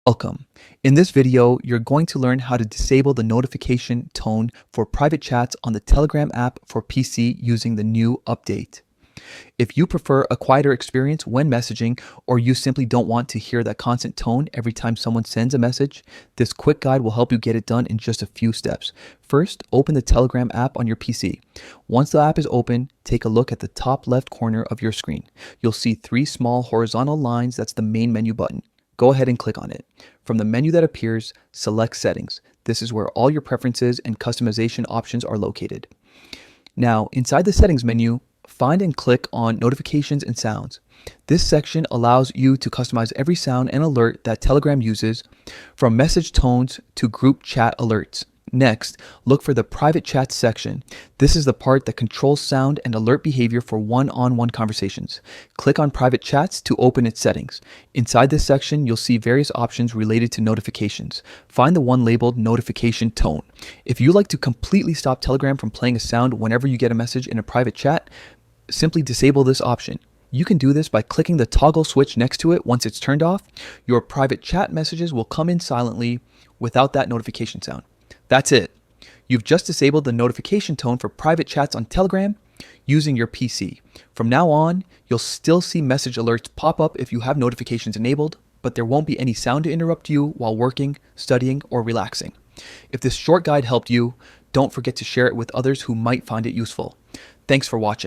Welcome. In this video, you're going to learn how to disable the notification tone for private chats on the Telegram app for PC using the new update. If you prefer a quieter experience when messaging, or you simply don't want to hear that constant tone every time someone sends a message, this quick guide will help you get it done in just a few steps. First, open the Telegram app on your PC. Once the app is open, take a look at the top left corner of your screen. You'll see three small horizontal lines. That's the main menu button. Go ahead and click on it. From the menu that appears, select Settings. This is where all your preferences and customization options are located. Now, inside the Settings menu, find and click on Notifications and Sounds. This section allows you to customize every sound and alert that Telegram uses, from message tones to group chat alerts. Next, look for the Private Chat section. This is the part that controls sound and alert behavior for one-on-one conversations. Click on Private Chats to open its settings. Inside this section, you'll see various options related to notifications. Find the one labeled Notification Tone. If you like to completely stop Telegram from playing a sound whenever you get a message in a private chat, simply disable this option. You can do this by clicking the toggle switch next to it. Once it's turned off, your private chat messages will come in silently without that notification sound. That's it. You've just disabled the notification tone for private chats on Telegram using your PC. From now on, you'll still see message alerts pop up if you have notifications enabled, but there won't be any sound to interrupt you while working, studying, or relaxing. If this short guide helped you, don't forget to share it with others who might find it useful. Thanks for watching.